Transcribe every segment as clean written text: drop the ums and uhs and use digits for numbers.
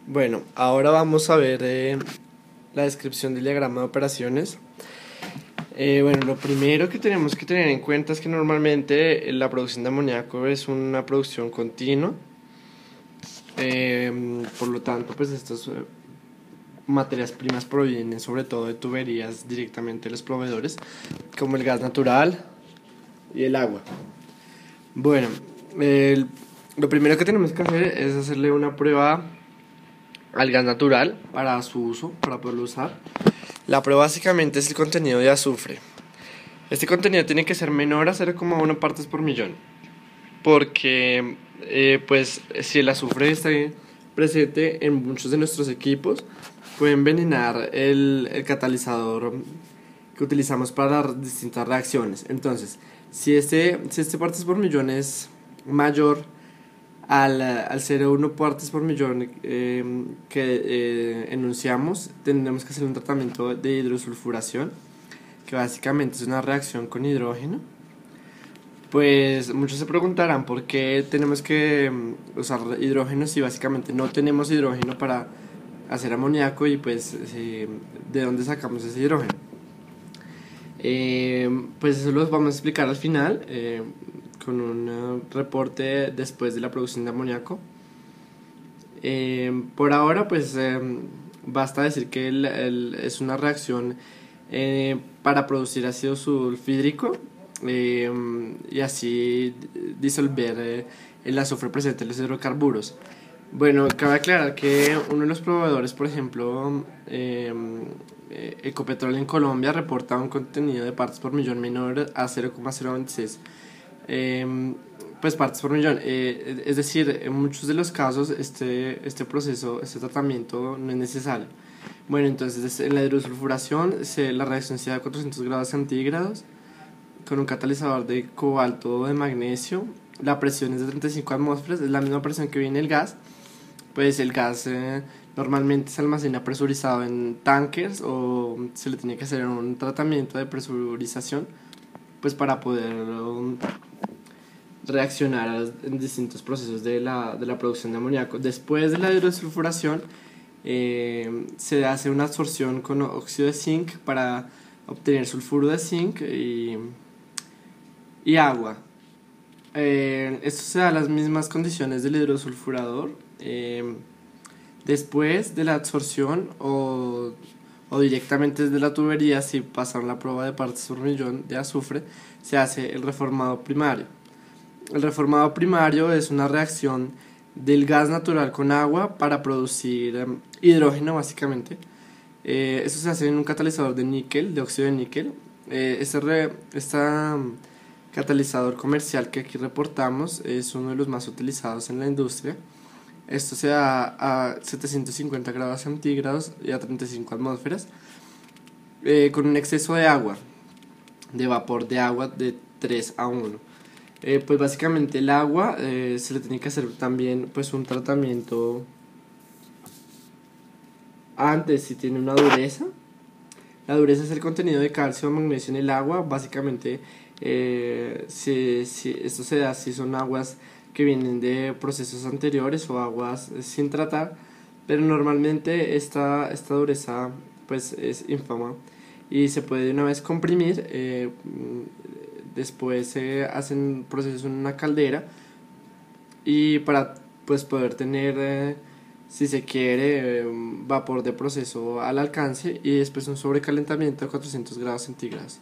Bueno, ahora vamos a ver la descripción del diagrama de operaciones. Bueno, lo primero que tenemos que tener en cuenta es que normalmente la producción de amoníaco es una producción continua. Por lo tanto, pues estas materias primas provienen sobre todo de tuberías directamente de los proveedores, como el gas natural y el agua. Bueno, lo primero que tenemos que hacer es hacerle una prueba al gas natural para su uso, para poderlo usar. La prueba básicamente es el contenido de azufre. Este contenido tiene que ser menor a 0,1 partes por millón, porque pues si el azufre está presente en muchos de nuestros equipos, puede envenenar el catalizador que utilizamos para las distintas reacciones. Entonces, si este partes por millón es mayor al 0,1 partes por millón que enunciamos, tendremos que hacer un tratamiento de hidrosulfuración, que básicamente es una reacción con hidrógeno. Pues muchos se preguntarán por qué tenemos que usar hidrógeno si básicamente no tenemos hidrógeno para hacer amoníaco, y pues de dónde sacamos ese hidrógeno. Pues eso lo vamos a explicar al final con un reporte después de la producción de amoníaco. Por ahora pues basta decir que es una reacción para producir ácido sulfídrico y así disolver el azufre presente en los hidrocarburos. Bueno, cabe aclarar que uno de los proveedores, por ejemplo, Ecopetrol en Colombia, reporta un contenido de partes por millón menor a 0,026 pues partes por millón. Es decir, en muchos de los casos este proceso, este tratamiento no es necesario. Bueno, entonces en la hidrosulfuración la reacción se da a 400 grados centígrados con un catalizador de cobalto o de magnesio. La presión es de 35 atmósferas, es la misma presión que viene el gas. Pues el gas normalmente se almacena presurizado en tankers, o se le tiene que hacer un tratamiento de presurización pues para poder reaccionar en distintos procesos de la producción de amoníaco. Después de la hidrosulfuración se hace una absorción con óxido de zinc para obtener sulfuro de zinc y agua. Esto se da a las mismas condiciones del hidrosulfurador. Después de la absorción o directamente desde la tubería, si pasaron la prueba de partes por millón de azufre, se hace el reformado primario. El reformado primario es una reacción del gas natural con agua para producir hidrógeno básicamente. Eso se hace en un catalizador de níquel, de óxido de níquel. Este catalizador comercial que aquí reportamos es uno de los más utilizados en la industria. Esto se da a 750 grados centígrados y a 35 atmósferas con un exceso de agua, de vapor de agua de 3 a 1. Pues básicamente el agua se le tiene que hacer también pues un tratamiento antes si tiene una dureza. La dureza es el contenido de calcio o magnesio en el agua. Básicamente si esto se da si son aguas que vienen de procesos anteriores o aguas sin tratar, pero normalmente esta dureza pues es ínfima y se puede de una vez comprimir. Después se hacen procesos en una caldera y para pues poder tener si se quiere vapor de proceso al alcance, y después un sobrecalentamiento a 400 grados centígrados.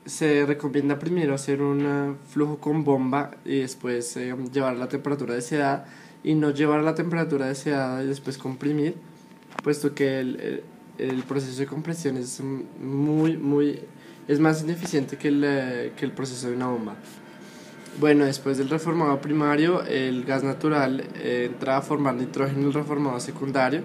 Se recomienda primero hacer un flujo con bomba y después llevar a la temperatura deseada, y no llevar a la temperatura deseada y después comprimir, puesto que el proceso de compresión es es más ineficiente que el proceso de una bomba. Bueno, después del reformado primario, el gas natural entra a formar nitrógeno en el reformado secundario.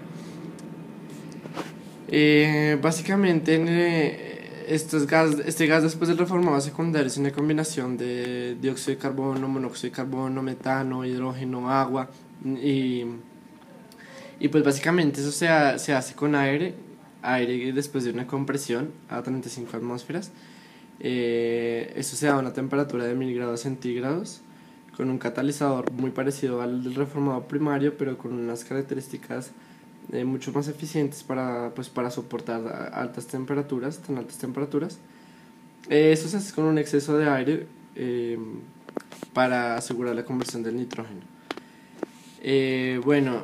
Básicamente, este gas después del reformado secundario es una combinación de dióxido de carbono, monóxido de carbono, metano, hidrógeno, agua, y pues básicamente eso se hace con aire después de una compresión a 35 atmósferas. Esto se da a una temperatura de 1000 grados centígrados con un catalizador muy parecido al del reformado primario, pero con unas características mucho más eficientes para soportar altas temperaturas, tan altas temperaturas. Eso se hace con un exceso de aire para asegurar la conversión del nitrógeno. Bueno,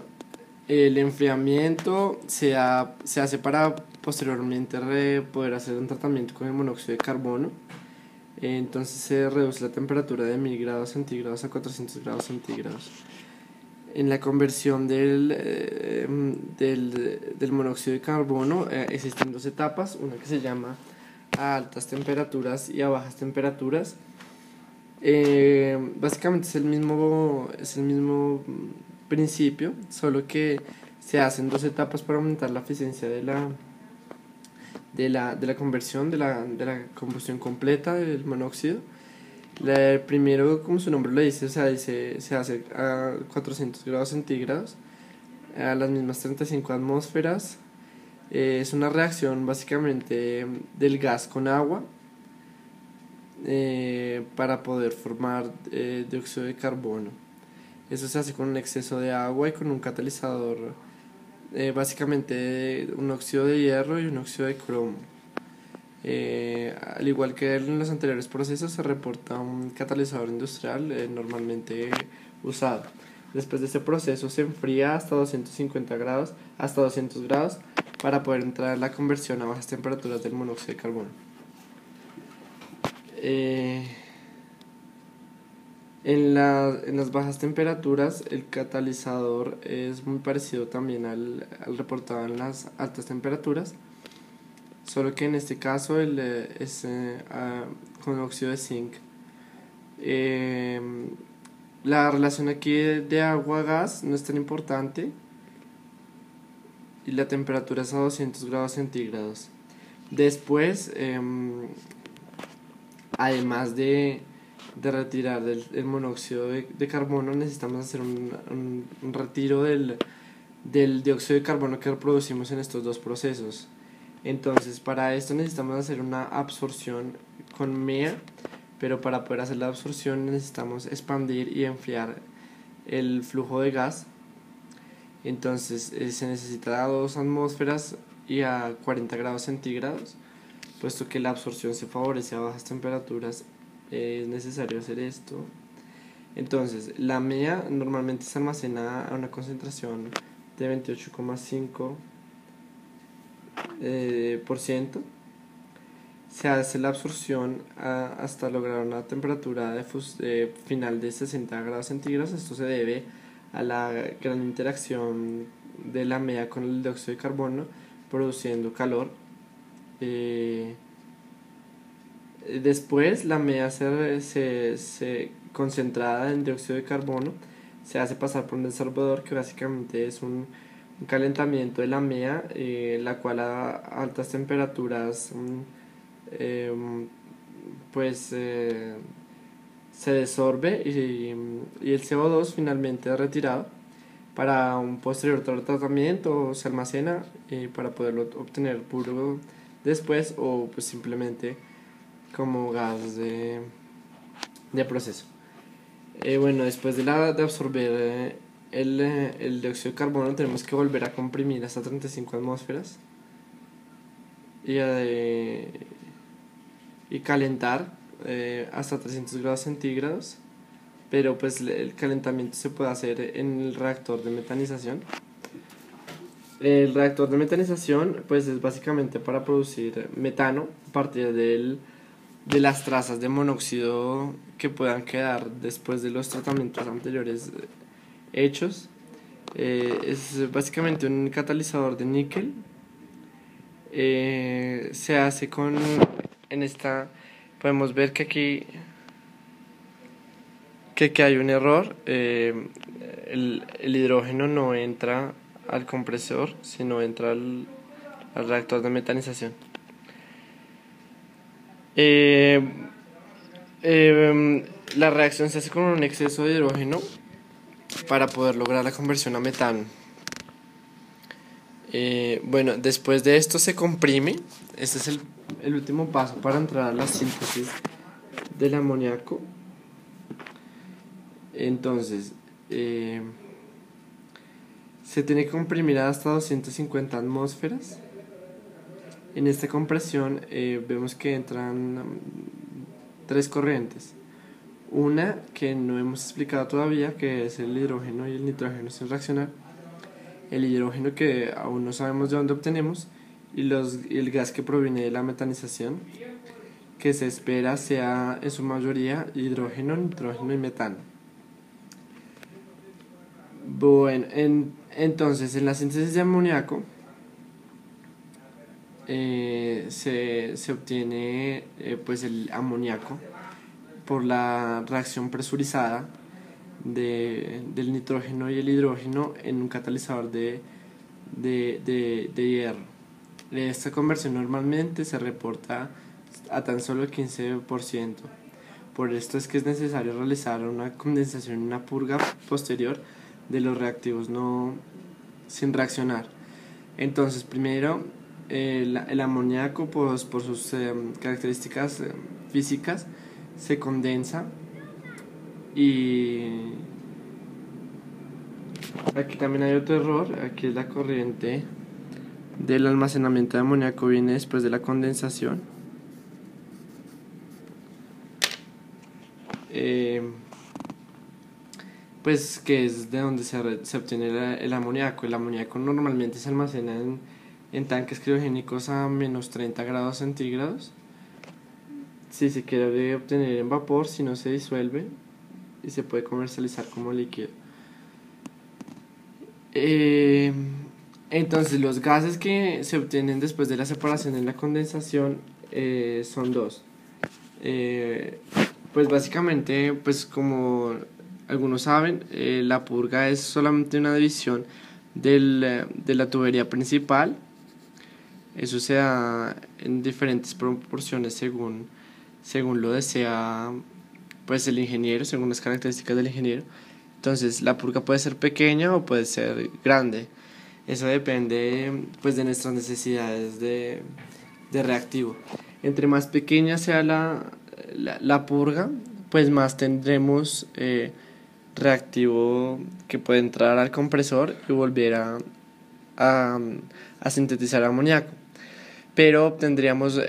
el enfriamiento se hace para posteriormente poder hacer un tratamiento con el monóxido de carbono. Entonces se reduce la temperatura de 1000 grados centígrados a 400 grados centígrados. En la conversión del monóxido de carbono existen dos etapas, una que se llama a altas temperaturas y a bajas temperaturas. Básicamente es el mismo principio, solo que se hacen dos etapas para aumentar la eficiencia de la conversión, de la combustión completa del monóxido. Primero, como su nombre lo dice, se hace a 400 grados centígrados, a las mismas 35 atmósferas. Es una reacción básicamente del gas con agua para poder formar dióxido de carbono. Eso se hace con un exceso de agua y con un catalizador, básicamente un óxido de hierro y un óxido de cromo. Al igual que en los anteriores procesos, se reporta un catalizador industrial normalmente usado. Después de este proceso se enfría hasta 250 grados, hasta 200 grados, para poder entrar la conversión a bajas temperaturas del monóxido de carbono. En las bajas temperaturas, el catalizador es muy parecido también al reportado en las altas temperaturas, solo que en este caso es con óxido de zinc. La relación aquí de agua-gas no es tan importante y la temperatura es a 200 grados centígrados. Después, además de retirar el monóxido de carbono, necesitamos hacer un retiro del dióxido de carbono que producimos en estos dos procesos. Entonces, para esto necesitamos hacer una absorción con MEA, pero para poder hacer la absorción necesitamos expandir y enfriar el flujo de gas. Entonces se necesita a 2 atmósferas y a 40 grados centígrados, puesto que la absorción se favorece a bajas temperaturas. Es necesario hacer esto. Entonces, la MEA normalmente se almacena a una concentración de 28,5%. Se hace la absorción hasta lograr una temperatura de final de 60 grados centígrados. Esto se debe a la gran interacción de la MEA con el dióxido de carbono, produciendo calor. Después, la MEA se concentrada en dióxido de carbono se hace pasar por un desorbador, que básicamente es un calentamiento de la MEA, la cual a altas temperaturas se desorbe y el CO2 finalmente es retirado para un posterior tratamiento. Se almacena para poderlo obtener puro después, o pues simplemente como gas de proceso. Bueno, después de absorber el dióxido de carbono, tenemos que volver a comprimir hasta 35 atmósferas y calentar hasta 300 grados centígrados, pero pues el calentamiento se puede hacer en el reactor de metanización. El reactor de metanización pues es básicamente para producir metano a partir de las trazas de monóxido que puedan quedar después de los tratamientos anteriores hechos. Es básicamente un catalizador de níquel. Se hace en esta podemos ver que aquí hay un error. El hidrógeno no entra al compresor, sino entra al reactor de metanización. La reacción se hace con un exceso de hidrógeno para poder lograr la conversión a metano. Bueno, después de esto se comprime. Este es el último paso para entrar a la síntesis del amoníaco. Entonces, se tiene que comprimir hasta 250 atmósferas. En esta compresión vemos que entran tres corrientes. Una que no hemos explicado todavía, que es el hidrógeno y el nitrógeno sin reaccionar. El hidrógeno, que aún no sabemos de dónde obtenemos, y el gas que proviene de la metanización, que se espera sea en su mayoría hidrógeno, nitrógeno y metano. Bueno, entonces en la síntesis de amoníaco se obtiene pues el amoníaco por la reacción presurizada del nitrógeno y el hidrógeno en un catalizador de hierro. Esta conversión normalmente se reporta a tan solo el 15%. Por esto es que es necesario realizar una condensación y una purga posterior de los reactivos sin reaccionar. Entonces, primero, el amoníaco, pues, por sus características físicas, se condensa, y aquí también hay otro error. Aquí es la corriente del almacenamiento de amoníaco viene después de la condensación. Pues que es de donde se obtiene el amoníaco. El amoníaco normalmente se almacena en tanques criogénicos a menos 30 grados centígrados. Si se quiere obtener en vapor, si no se disuelve, y se puede comercializar como líquido. Entonces los gases que se obtienen después de la separación en la condensación son dos. Pues básicamente, pues como algunos saben, la purga es solamente una división de la tubería principal. Eso se da en diferentes proporciones según lo desea pues el ingeniero, según las características del ingeniero. Entonces la purga puede ser pequeña o puede ser grande. Eso depende pues de nuestras necesidades de reactivo. Entre más pequeña sea la purga, pues más tendremos reactivo que puede entrar al compresor y volver a sintetizar amoníaco. Pero obtendríamos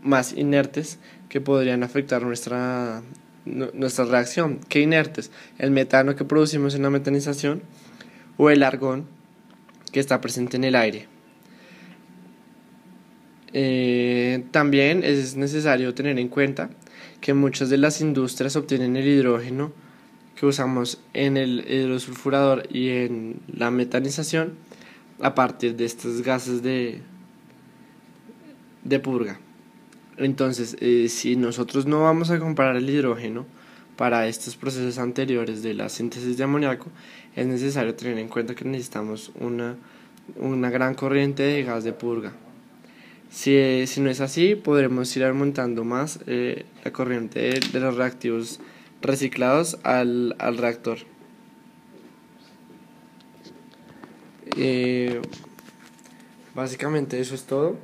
más inertes que podrían afectar nuestra reacción. ¿Qué inertes? El metano que producimos en la metanización o el argón que está presente en el aire. También es necesario tener en cuenta que muchas de las industrias obtienen el hidrógeno que usamos en el hidrosulfurador y en la metanización a partir de estos gases de purga. Entonces, si nosotros no vamos a comparar el hidrógeno para estos procesos anteriores de la síntesis de amoníaco, es necesario tener en cuenta que necesitamos una gran corriente de gas de purga. Si no es así, podremos ir aumentando más la corriente de los reactivos reciclados al reactor. Básicamente eso es todo.